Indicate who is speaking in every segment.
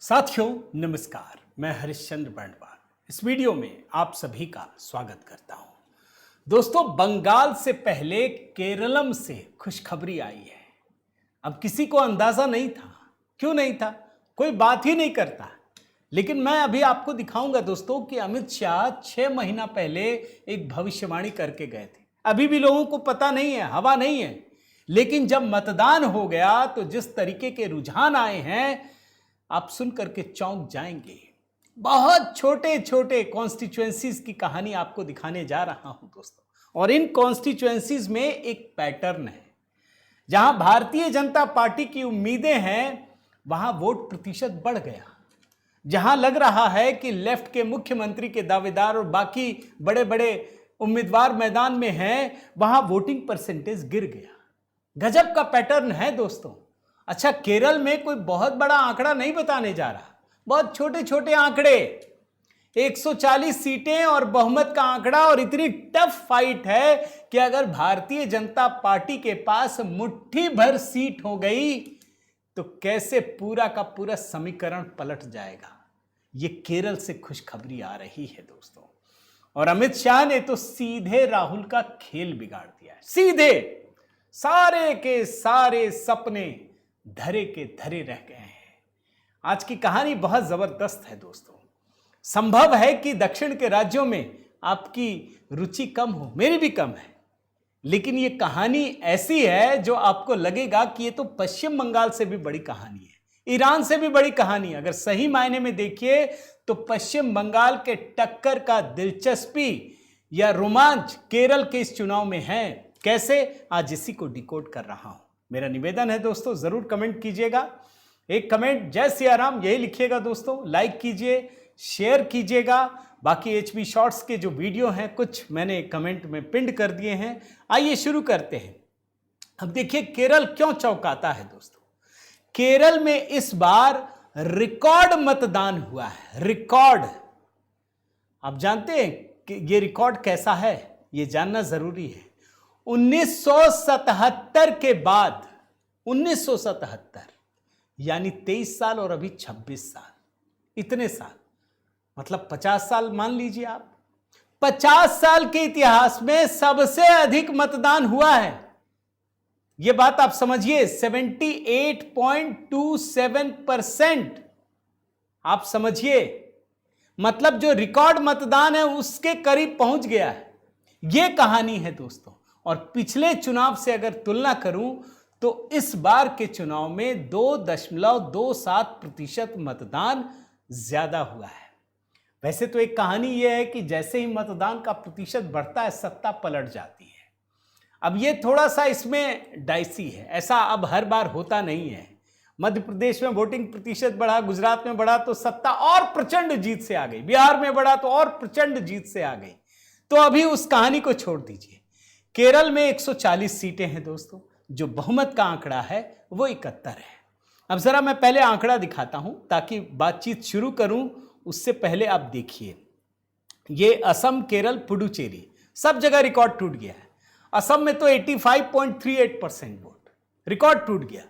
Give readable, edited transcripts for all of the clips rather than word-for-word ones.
Speaker 1: साथियों नमस्कार, मैं हरिश्चंद्र बर्णवाल इस वीडियो में आप सभी का स्वागत करता हूं। दोस्तों, बंगाल से पहले केरलम से खुशखबरी आई है। अब किसी को अंदाजा नहीं था, क्यों नहीं था, कोई बात ही नहीं करता। लेकिन मैं अभी आपको दिखाऊंगा दोस्तों कि अमित शाह 6 महीना पहले एक भविष्यवाणी करके गए थे। अभी भी लोगों को पता नहीं है, हवा नहीं है। लेकिन जब मतदान हो गया तो जिस तरीके के रुझान आए हैं, आप सुन करके चौंक जाएंगे। बहुत छोटे छोटे कॉन्स्टिट्यूएंसीज की कहानी आपको दिखाने जा रहा हूं दोस्तों। और इन कॉन्स्टिट्यूएंसीज में एक पैटर्न है। जहां भारतीय जनता पार्टी की उम्मीदें हैं, वहां वोट प्रतिशत बढ़ गया। जहां लग रहा है कि लेफ्ट के मुख्यमंत्री के दावेदार और बाकी बड़े बड़े उम्मीदवार मैदान में हैं, वहां वोटिंग परसेंटेज गिर गया। गजब का पैटर्न है दोस्तों। अच्छा, केरल में कोई बहुत बड़ा आंकड़ा नहीं बताने जा रहा, बहुत छोटे छोटे आंकड़े। 140 सीटें और बहुमत का आंकड़ा, और इतनी टफ फाइट है कि अगर भारतीय जनता पार्टी के पास मुट्ठी भर सीट हो गई तो कैसे पूरा का पूरा समीकरण पलट जाएगा। ये केरल से खुशखबरी आ रही है दोस्तों। और अमित शाह ने तो सीधे राहुल का खेल बिगाड़ दिया है। सीधे सारे के सारे सपने धरे के धरे रह गए हैं। आज की कहानी बहुत जबरदस्त है दोस्तों। संभव है कि दक्षिण के राज्यों में आपकी रुचि कम हो, मेरी भी कम है, लेकिन ये कहानी ऐसी है जो आपको लगेगा कि ये तो पश्चिम बंगाल से भी बड़ी कहानी है, ईरान से भी बड़ी कहानी है। अगर सही मायने में देखिए तो पश्चिम बंगाल के टक्कर का दिलचस्पी या रोमांच केरल के इस चुनाव में है। कैसे, आज इसी को डिकोड कर रहा हूं। मेरा निवेदन है दोस्तों, जरूर कमेंट कीजिएगा। एक कमेंट जय सिया राम यही लिखिएगा दोस्तों। लाइक कीजिए, शेयर कीजिएगा। बाकी एचबी शॉर्ट्स के जो वीडियो हैं कुछ मैंने कमेंट में पिंड कर दिए हैं। आइए शुरू करते हैं। अब देखिए केरल क्यों चौंकाता है दोस्तों। केरल में इस बार रिकॉर्ड मतदान हुआ है, रिकॉर्ड। आप जानते हैं कि ये रिकॉर्ड कैसा है, ये जानना जरूरी है। 1977 के बाद, 1977 यानी 23 साल और अभी 26 साल, इतने साल, मतलब 50 साल मान लीजिए आप। 50 साल के इतिहास में सबसे अधिक मतदान हुआ है। यह बात आप समझिए, 78.27%। आप समझिए, मतलब जो रिकॉर्ड मतदान है उसके करीब पहुंच गया है। यह कहानी है दोस्तों। और पिछले चुनाव से अगर तुलना करूं तो इस बार के चुनाव में 2.27% मतदान ज्यादा हुआ है। वैसे तो एक कहानी यह है कि जैसे ही मतदान का प्रतिशत बढ़ता है, सत्ता पलट जाती है। अब यह थोड़ा सा इसमें डाइसी है, ऐसा अब हर बार होता नहीं है। मध्य प्रदेश में वोटिंग प्रतिशत बढ़ा, गुजरात में बढ़ा तो सत्ता और प्रचंड जीत से आ गई, बिहार में बढ़ा तो और प्रचंड जीत से आ गई। तो अभी उस कहानी को छोड़ दीजिए। केरल में 140 सीटें हैं दोस्तों। जो बहुमत का आंकड़ा है वो 71 है। अब जरा मैं पहले आंकड़ा दिखाता हूं ताकि बातचीत शुरू करूं उससे पहले आप देखिए। ये असम, केरल, पुडुचेरी, सब जगह रिकॉर्ड टूट गया है। असम में तो 85.38% वोट, रिकॉर्ड टूट गया।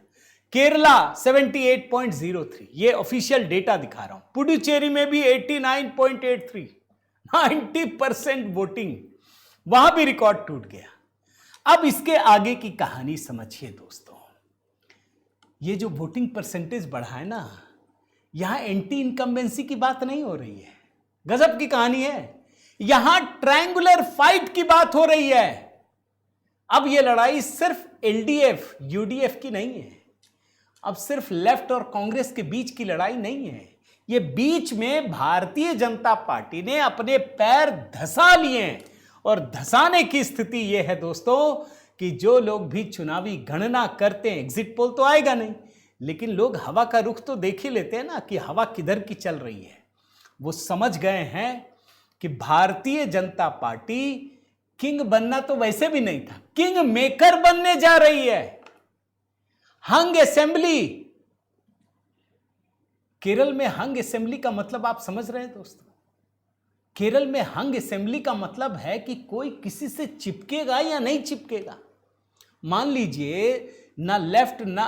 Speaker 1: केरला 78.03, ये ऑफिशियल डेटा दिखा रहा हूं। पुडुचेरी में भी 89.83, 90% वोटिंग, वहां भी रिकॉर्ड टूट गया। अब इसके आगे की कहानी समझिए दोस्तों। ये जो वोटिंग परसेंटेज बढ़ा है ना, यहां एंटी इनकम्बेंसी की बात नहीं हो रही है। गजब की कहानी है। यहां ट्रायंगुलर फाइट की बात हो रही है। अब यह लड़ाई सिर्फ एलडीएफ यूडीएफ की नहीं है। अब सिर्फ लेफ्ट और कांग्रेस के बीच की लड़ाई नहीं है। ये बीच में भारतीय जनता पार्टी ने अपने पैर धंसा लिए। और धंसाने की स्थिति यह है दोस्तों कि जो लोग भी चुनावी गणना करते हैं, एग्जिट पोल तो आएगा नहीं, लेकिन लोग हवा का रुख तो देख ही लेते हैं ना कि हवा किधर की चल रही है। वो समझ गए हैं कि भारतीय जनता पार्टी किंग बनना तो वैसे भी नहीं था, किंग मेकर बनने जा रही है। हंग असेंबली, केरल में हंग असेंबली का मतलब आप समझ रहे हैं दोस्तों। केरल में हंग असेंबली का मतलब है कि कोई किसी से चिपकेगा या नहीं चिपकेगा। मान लीजिए ना लेफ्ट ना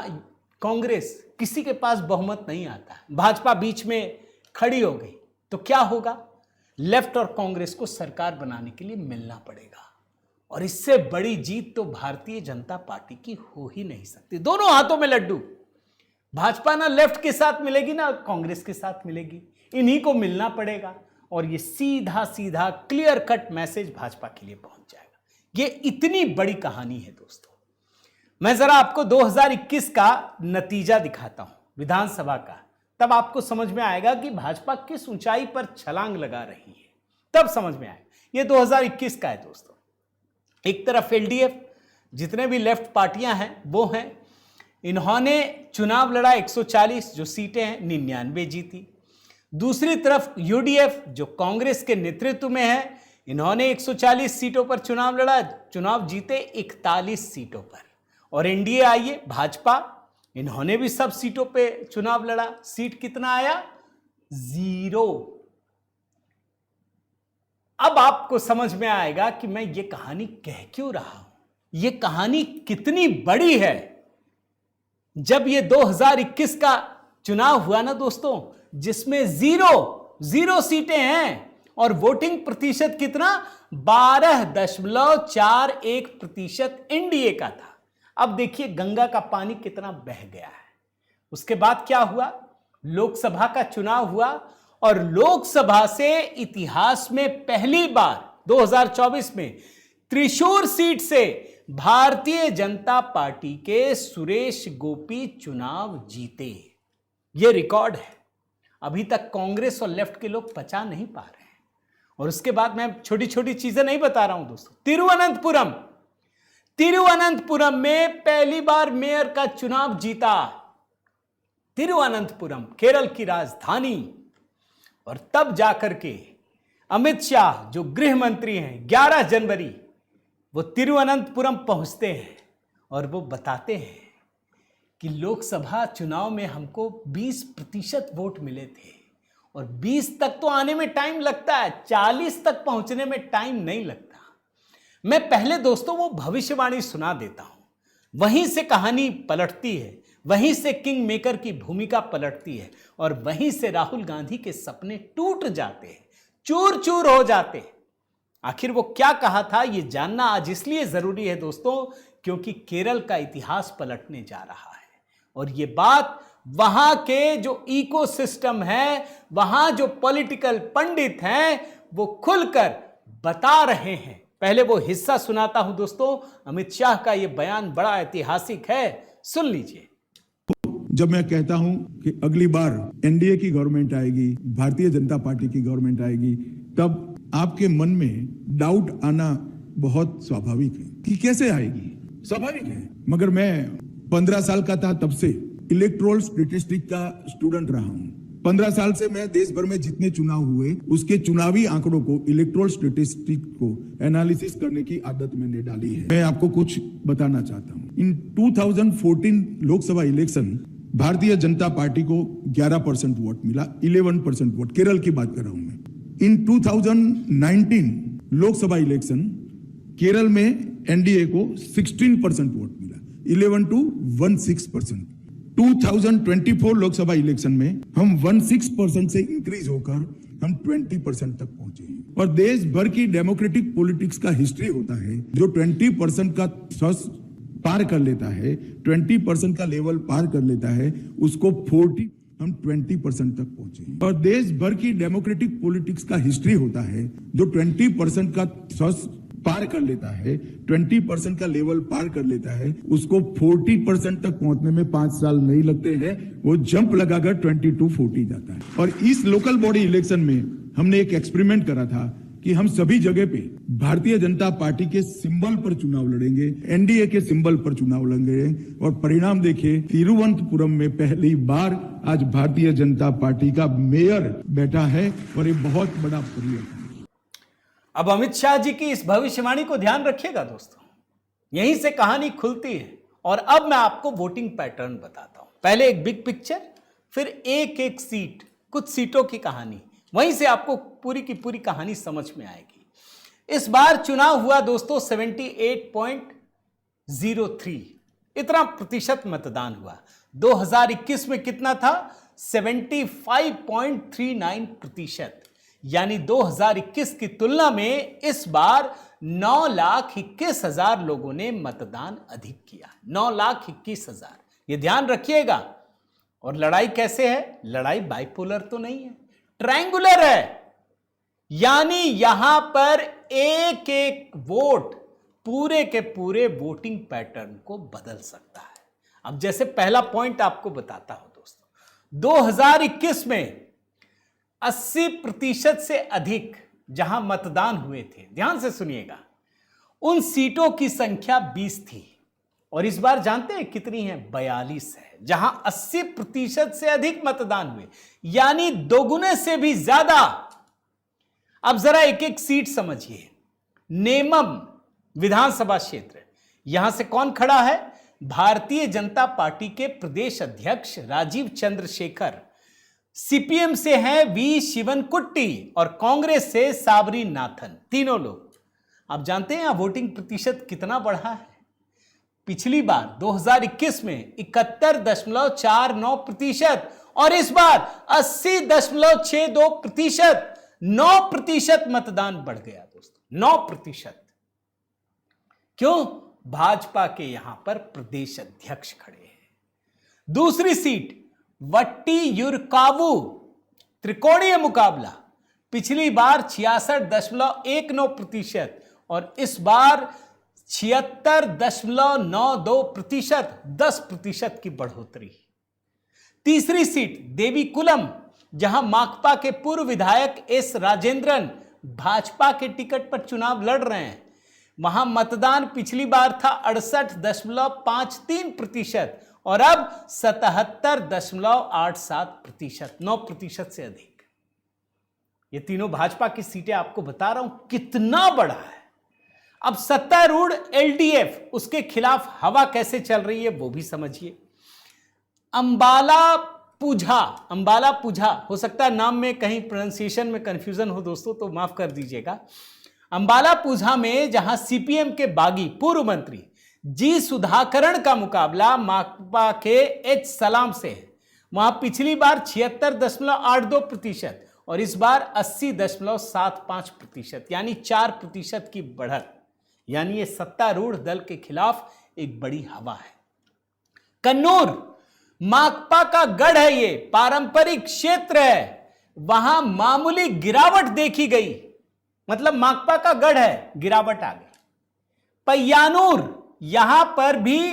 Speaker 1: कांग्रेस किसी के पास बहुमत नहीं आता, भाजपा बीच में खड़ी हो गई, तो क्या होगा? लेफ्ट और कांग्रेस को सरकार बनाने के लिए मिलना पड़ेगा, और इससे बड़ी जीत तो भारतीय जनता पार्टी की हो ही नहीं सकती। दोनों हाथों में लड्डू, भाजपा ना लेफ्ट के साथ मिलेगी ना कांग्रेस के साथ मिलेगी, इन्हीं को मिलना पड़ेगा, और ये सीधा सीधा क्लियर कट मैसेज भाजपा के लिए पहुंच जाएगा। ये इतनी बड़ी कहानी है दोस्तों। मैं जरा आपको 2021 का नतीजा दिखाता हूं विधानसभा का, तब आपको समझ में आएगा कि भाजपा किस ऊंचाई पर छलांग लगा रही है, तब समझ में आएगा। ये 2021 का है दोस्तों। एक तरफ एलडीएफ, जितने भी लेफ्ट पार्टियां हैं वो हैं, इन्होंने चुनाव लड़ा, 140 जो सीटें हैं 99 जीती। दूसरी तरफ यूडीएफ जो कांग्रेस के नेतृत्व में है, इन्होंने 140 सीटों पर चुनाव लड़ा, चुनाव जीते 41 सीटों पर। और एनडीए आइए भाजपा, इन्होंने भी सब सीटों पे चुनाव लड़ा, सीट कितना आया? 0। अब आपको समझ में आएगा कि मैं ये कहानी कह क्यों रहा हूं, ये कहानी कितनी बड़ी है। जब ये 2021 का चुनाव हुआ ना दोस्तों, जिसमें 0 सीटें हैं और वोटिंग प्रतिशत कितना? 12.41% एनडीए का था। अब देखिए गंगा का पानी कितना बह गया है। उसके बाद क्या हुआ? लोकसभा का चुनाव हुआ, और लोकसभा से इतिहास में पहली बार 2024 में त्रिशूर सीट से भारतीय जनता पार्टी के सुरेश गोपी चुनाव जीते। यह रिकॉर्ड है, अभी तक कांग्रेस और लेफ्ट के लोग पचा नहीं पा रहे हैं। और उसके बाद मैं छोटी छोटी चीजें नहीं बता रहा हूं दोस्तों। तिरुवनंतपुरम में पहली बार मेयर का चुनाव जीता। तिरुवनंतपुरम केरल की राजधानी। और तब जाकर के अमित शाह जो गृह मंत्री हैं, 11 जनवरी वो तिरुवनंतपुरम पहुंचते हैं और वो बताते हैं कि लोकसभा चुनाव में हमको 20% वोट मिले थे, और 20 तक तो आने में टाइम लगता है, 40 तक पहुंचने में टाइम नहीं लगता। मैं पहले दोस्तों वो भविष्यवाणी सुना देता हूं, वहीं से कहानी पलटती है, वहीं से किंग मेकर की भूमिका पलटती है, और वहीं से राहुल गांधी के सपने टूट जाते हैं, चूर चूर हो जाते हैं। आखिर वो क्या कहा था ये जानना आज इसलिए जरूरी है दोस्तों, क्योंकि केरल का इतिहास पलटने जा रहा है। और ये बात वहां के जो इकोसिस्टम है, वहां जो पॉलिटिकल पंडित हैं, वो खुलकर बता रहे हैं। पहले वो हिस्सा सुनाता हूं दोस्तों। अमित शाह का ये बयान बड़ा ऐतिहासिक है, सुन लीजिए।
Speaker 2: जब मैं कहता हूं कि अगली बार एनडीए की गवर्नमेंट आएगी, भारतीय जनता पार्टी की गवर्नमेंट आएगी, तब आपके मन में डाउट आना बहुत स्वाभाविक है कि कैसे आएगी, स्वाभाविक है। मगर मैं 15 साल का था तब से इलेक्टोरल स्टैटिस्टिक्स का स्टूडेंट रहा हूं। 15 साल से मैं देश भर में जितने चुनाव हुए उसके चुनावी आंकड़ों को, इलेक्टोरल स्टैटिस्टिक्स को एनालिसिस करने की आदत मैंने डाली है। मैं आपको कुछ बताना चाहता हूं। इन 2014 लोकसभा इलेक्शन भारतीय जनता पार्टी को 11% वोट मिला, 11% वोट, केरल की बात कर रहा हूं मैं। इन 2019 लोकसभा इलेक्शन केरल में एनडीए को 16% वोट मिला, 11 to 16%। 2024 लोकसभा इलेक्शन में हम 16% से इंक्रीज होकर हम 20% तक पहुंचे हैं। और देश भर की डेमोक्रेटिक पॉलिटिक्स का हिस्ट्री होता है, जो 20% का थ्रेश पार कर लेता है, 20% का लेवल पार कर लेता है, उसको 40 हम 20% तक पहुंचे हैं। और देश भर की डेमोक्रेटिक पॉलिटिक्स का हिस्ट्री होता है, जो 20% का थ्रेश पार कर लेता है, 20% का लेवल पार कर लेता है, उसको 40% तक पहुंचने में 5 साल नहीं लगते हैं, वो जंप लगाकर 20 to 40 जाता है। और इस लोकल बॉडी इलेक्शन में हमने एक एक्सपेरिमेंट करा था कि हम सभी जगह पे भारतीय जनता पार्टी के सिंबल पर चुनाव लड़ेंगे, एनडीए के सिंबल पर चुनाव लड़ेंगे। और परिणाम देखिए, तिरुवनंतपुरम में पहली बार आज भारतीय जनता पार्टी का मेयर बैठा है, और ये बहुत बड़ा परिणाम है।
Speaker 1: अब अमित शाह जी की इस भविष्यवाणी को ध्यान रखिएगा दोस्तों, यहीं से कहानी खुलती है। और अब मैं आपको वोटिंग पैटर्न बताता हूं। पहले एक बिग पिक्चर, फिर एक एक सीट, कुछ सीटों की कहानी, वहीं से आपको पूरी की पूरी कहानी समझ में आएगी। इस बार चुनाव हुआ दोस्तों 78.03, इतना प्रतिशत मतदान हुआ। 2021 में कितना था? 75.39%। यानी 2021 की तुलना में इस बार 9,21,000 लोगों ने मतदान अधिक किया। 9,21,000, ये ध्यान रखिएगा। और लड़ाई कैसे है? लड़ाई बाइपोलर तो नहीं है, ट्रायंगुलर है। यानी यहां पर एक एक वोट पूरे के पूरे वोटिंग पैटर्न को बदल सकता है। अब जैसे पहला पॉइंट आपको बताता हूं दोस्तों, 2021 में 80% से अधिक जहां मतदान हुए थे, ध्यान से सुनिएगा, उन सीटों की संख्या 20 थी। और इस बार जानते हैं कितनी है? 42 है। जहां 80% से अधिक मतदान हुए, यानी दोगुने से भी ज्यादा। अब जरा एक एक सीट समझिए। नेमम विधानसभा क्षेत्र, यहां से कौन खड़ा है? भारतीय जनता पार्टी के प्रदेश अध्यक्ष राजीव चंद्रशेखर, सीपीएम से हैं वी शिवनकुट्टी और कांग्रेस से साबरी नाथन, तीनों लोग। आप जानते हैं यहां वोटिंग प्रतिशत कितना बढ़ा है? पिछली बार 2021 में 71.49% और इस बार 80.62%। 9% मतदान बढ़ गया दोस्तों, 9%। क्यों? भाजपा के यहां पर प्रदेश अध्यक्ष खड़े हैं। दूसरी सीट वट्टीयूरकावु, त्रिकोणीय मुकाबला। पिछली बार 66.19% और इस बार 76.92%, 10% की बढ़ोतरी। तीसरी सीट देवीकुलम, जहां माकपा के पूर्व विधायक एस राजेंद्रन भाजपा के टिकट पर चुनाव लड़ रहे हैं। वहां मतदान पिछली बार था 68.53% और अब 77.87%, 9% से अधिक। ये तीनों भाजपा की सीटें आपको बता रहा हूं कितना बड़ा है। अब सत्तारूढ़ एलडीएफ, उसके खिलाफ हवा कैसे चल रही है वो भी समझिए। अंबाला पूझा, हो सकता है नाम में कहीं प्रोनाउंसिएशन में कंफ्यूजन हो दोस्तों, तो माफ कर दीजिएगा। अंबाला पूझा में जहां सीपीएम के बागी पूर्व मंत्री जी सुधाकरण का मुकाबला माकपा के एच सलाम से है। वहां पिछली बार 76.82% और इस बार 80.75%, यानी 4% की बढ़त। यानी ये सत्तारूढ़ दल के खिलाफ एक बड़ी हवा है। कन्नौर माकपा का गढ़ है, ये पारंपरिक क्षेत्र है। वहां मामूली गिरावट देखी गई, मतलब माकपा का गढ़ है, गिरावट आ गई। पय्यानूर, यहां पर भी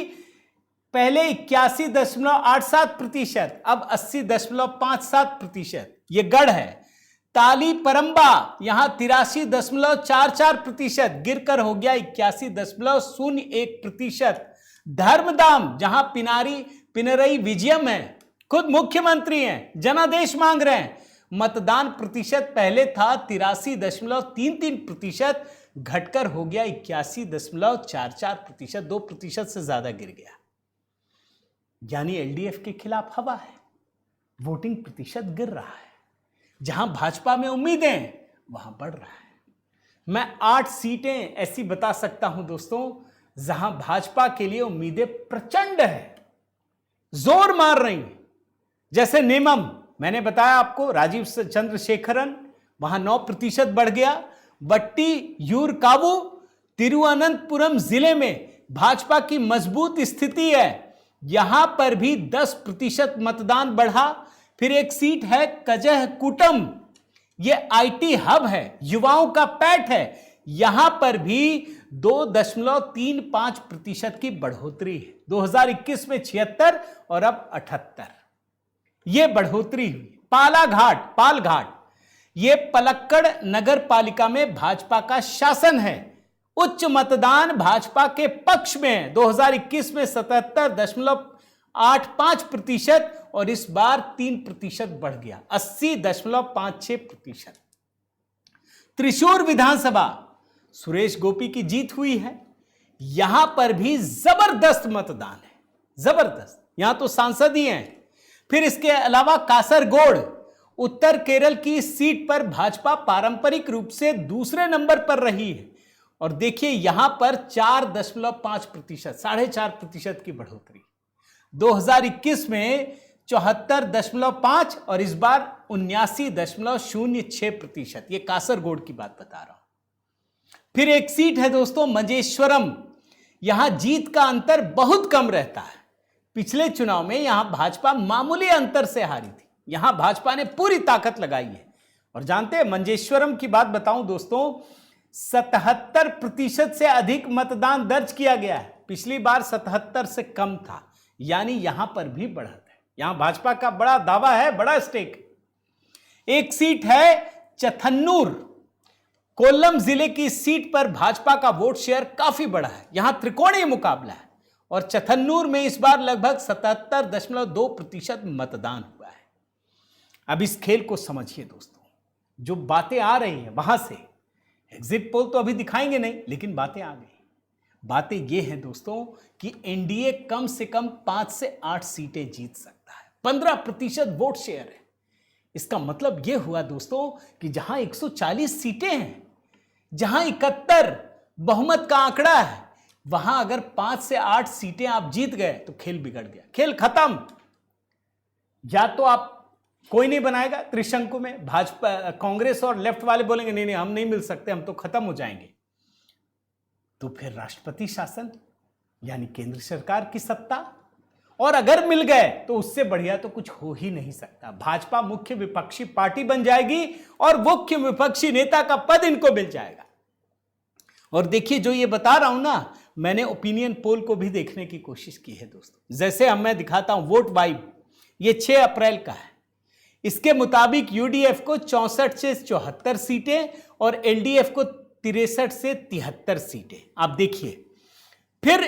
Speaker 1: पहले 81.87%, अब 80.57%, यह गढ़ है। ताली परंबा, यहां 83.44%, गिरकर हो गया 81.01%। धर्मदाम, जहां पिनरई विजयम है, खुद मुख्यमंत्री हैं, जनादेश मांग रहे हैं। मतदान प्रतिशत पहले था 83.33%, घटकर हो गया 81.44%, 2% से ज्यादा गिर गया। यानी एलडीएफ के खिलाफ हवा है, वोटिंग प्रतिशत गिर रहा है। जहां भाजपा में उम्मीदें, वहां बढ़ रहा है। मैं 8 सीटें ऐसी बता सकता हूं दोस्तों, जहां भाजपा के लिए उम्मीदें प्रचंड है, जोर मार रही हैं। जैसे नेमम, मैंने बताया आपको, राजीव चंद्रशेखरन, वहां 9% बढ़ गया। वट्टीयूरकावु, तिरुवनंतपुरम जिले में भाजपा की मजबूत स्थिति है, यहां पर भी 10% मतदान बढ़ा। फिर एक सीट है कजहकुटम, यह आईटी हब है, युवाओं का पैठ है, यहां पर भी 2.35% की बढ़ोतरी है। 2021 में 76 और अब 78, यह बढ़ोतरी हुई। पालघाट, यह पलक्कड़ नगर पालिका में भाजपा का शासन है, उच्च मतदान भाजपा के पक्ष में है। 2021 में 77.85% और इस बार 3% बढ़ गया, 80.56%। त्रिशूर विधानसभा, सुरेश गोपी की जीत हुई है, यहां पर भी जबरदस्त मतदान है, जबरदस्त, यहां तो सांसद ही हैं। फिर इसके अलावा कासरगोड, उत्तर केरल की सीट पर भाजपा पारंपरिक रूप से दूसरे नंबर पर रही है और देखिए यहां पर 4.5%, 4.5% की बढ़ोतरी। 2021 में 74.5 और इस बार 79.06%। ये कासरगोड की बात बता रहा हूं। फिर एक सीट है दोस्तों मजेश्वरम, यहां जीत का अंतर बहुत कम रहता है। पिछले चुनाव में यहां भाजपा मामूली अंतर से हारी थी, यहां भाजपा ने पूरी ताकत लगाई है। और जानते हैं मंजेश्वरम की बात बताऊं दोस्तों, 77% से अधिक मतदान दर्ज किया गया है। पिछली बार 77 से कम था, यानी यहां पर भी बढ़त है। यहां भाजपा का बड़ा दावा है, बड़ा स्टेक। एक सीट है चथन्नूर, कोल्लम जिले की सीट पर भाजपा का वोट शेयर काफी बड़ा है। यहां त्रिकोणीय मुकाबला है और चथन्नूर में इस बार लगभग 77.2% मतदान हुआ है। अब इस खेल को समझिए दोस्तों, जो बातें आ रही हैं वहां से, एग्जिट पोल तो अभी दिखाएंगे नहीं, लेकिन बातें आ गई। बातें ये हैं दोस्तों कि एनडीए कम से कम 5 से 8 सीटें जीत सकता है, 15% वोट शेयर है। इसका मतलब यह हुआ दोस्तों कि जहां 140 सीटें हैं, जहां 71 बहुमत का आंकड़ा है, वहां अगर 5 से 8 सीटें आप जीत गए तो खेल बिगड़ गया, खेल खत्म। या तो आप कोई नहीं बनाएगा त्रिशंकु में, भाजपा कांग्रेस और लेफ्ट वाले बोलेंगे नहीं नहीं हम नहीं मिल सकते, हम तो खत्म हो जाएंगे। तो फिर राष्ट्रपति शासन यानी केंद्र सरकार की सत्ता, और अगर मिल गए तो उससे बढ़िया तो कुछ हो ही नहीं सकता। भाजपा मुख्य विपक्षी पार्टी बन जाएगी और मुख्य विपक्षी नेता का पद इनको मिल जाएगा। और देखिए जो ये बता रहा हूं ना, मैंने ओपिनियन पोल को भी देखने की कोशिश की है दोस्तों। जैसे हम मैं दिखाता हूं वोट वाइब, ये 6 अप्रैल का है। इसके मुताबिक यूडीएफ को 64 से 74 सीटें और एलडीएफ को 63 से 73 सीटें। आप देखिए, फिर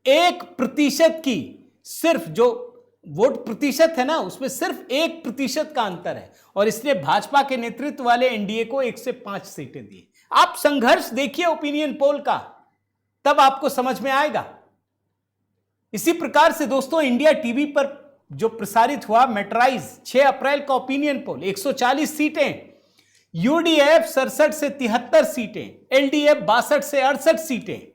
Speaker 1: 1% की सिर्फ जो वोट प्रतिशत है ना, उसमें सिर्फ 1% का अंतर है और इसने भाजपा के नेतृत्व वाले एनडीए को 1 से 5 सीटें दी। आप संघर्ष देखिए ओपिनियन पोल का, तब आपको समझ में आएगा। इसी प्रकार से दोस्तों इंडिया टीवी पर जो प्रसारित हुआ मेट्राइज 6 अप्रैल का ओपिनियन पोल, 140 सीटें, यूडीएफ 67 से 73 सीटें, एलडीएफ 62 से 68 सीटें।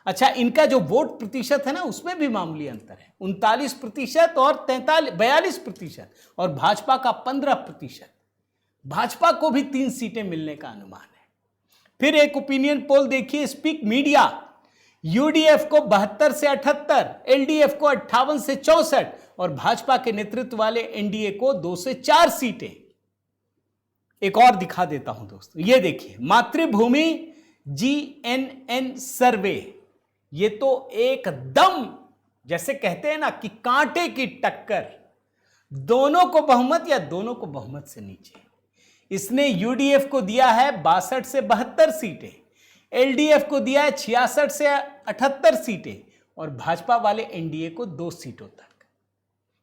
Speaker 1: अच्छा, इनका जो वोट प्रतिशत है ना, उसमें भी मामूली अंतर है, 39% और 42%, और भाजपा का 15%। भाजपा को भी 3 सीटें मिलने का अनुमान है। फिर एक ओपिनियन पोल देखिए स्पीक मीडिया, यूडीएफ को 72 से 78, एलडीएफ को 58 से 64 और भाजपा के नेतृत्व वाले एनडीए को 2 से 4 सीटें। एक और दिखा देता हूं दोस्तों, ये देखिए मातृभूमि जीएनएन सर्वे, ये तो एकदम जैसे कहते हैं ना कि कांटे की टक्कर, दोनों को बहुमत या दोनों को बहुमत से नीचे। इसने यूडीएफ को दिया है 62 से 72 सीटें, एलडीएफ को दिया है 66 से 78 सीटें और भाजपा वाले एनडीए को 2 सीटों तक।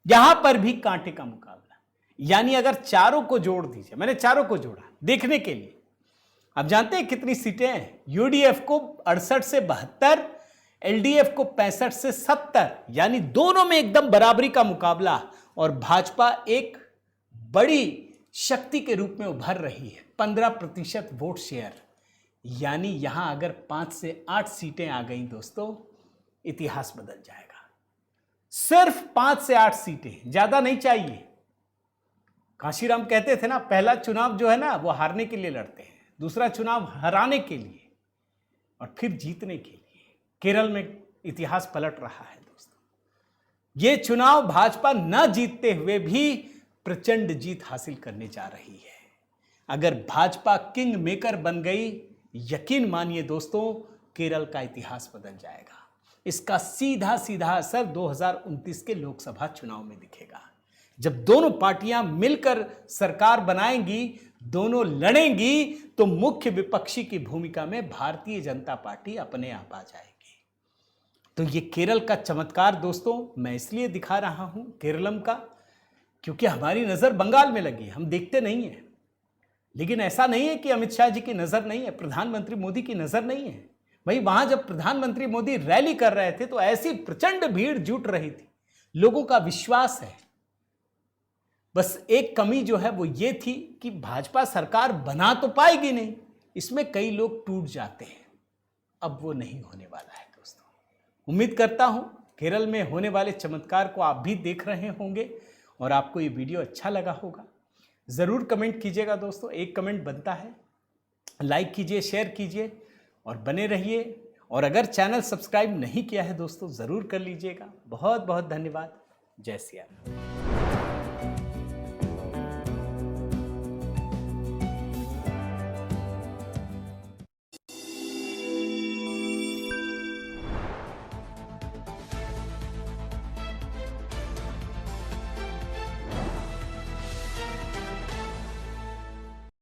Speaker 1: यहां पर भी कांटे का मुकाबला, यानी अगर चारों को जोड़ दीजिए, मैंने चारों को जोड़ा देखने के लिए। अब जानते हैं कितनी सीटें हैं? यूडीएफ को 68 से 72, एलडीएफ को 65 से 70, यानी दोनों में एकदम बराबरी का मुकाबला और भाजपा एक बड़ी शक्ति के रूप में उभर रही है, 15% वोट शेयर। यानी यहां अगर 5 से 8 सीटें आ गई दोस्तों, इतिहास बदल जाएगा। सिर्फ 5 से 8 सीटें, ज्यादा नहीं चाहिए। काशीराम कहते थे ना, पहला चुनाव जो है ना वो हारने के लिए लड़ते हैं, दूसरा चुनाव हराने के लिए और फिर जीतने के लिए। केरल में इतिहास पलट रहा है दोस्तों। यह चुनाव भाजपा न जीतते हुए भी प्रचंड जीत हासिल करने जा रही है। अगर भाजपा किंग मेकर बन गई, यकीन मानिए दोस्तों, केरल का इतिहास बदल जाएगा। इसका सीधा सीधा असर 2029 के लोकसभा चुनाव में दिखेगा। जब दोनों पार्टियां मिलकर सरकार बनाएंगी, दोनों लड़ेंगी, तो मुख्य विपक्षी की भूमिका में भारतीय जनता पार्टी अपने आप आ जाएगी। तो ये केरल का चमत्कार दोस्तों मैं इसलिए दिखा रहा हूं, केरलम का, क्योंकि हमारी नजर बंगाल में लगी, हम देखते नहीं है। लेकिन ऐसा नहीं है कि अमित शाह जी की नजर नहीं है, प्रधानमंत्री मोदी की नजर नहीं है। भाई वहां जब प्रधानमंत्री मोदी रैली कर रहे थे तो ऐसी प्रचंड भीड़ जुट रही थी, लोगों का विश्वास है। बस एक कमी जो है वो ये थी कि भाजपा सरकार बना तो पाएगी नहीं, इसमें कई लोग टूट जाते हैं। अब वो नहीं होने वाला है दोस्तों। उम्मीद करता हूं केरल में होने वाले चमत्कार को आप भी देख रहे होंगे और आपको ये वीडियो अच्छा लगा होगा। ज़रूर कमेंट कीजिएगा दोस्तों, एक कमेंट बनता है। लाइक कीजिए, शेयर कीजिए और बने रहिए। और अगर चैनल सब्सक्राइब नहीं किया है दोस्तों, ज़रूर कर लीजिएगा। बहुत बहुत धन्यवाद। जय सिया राम।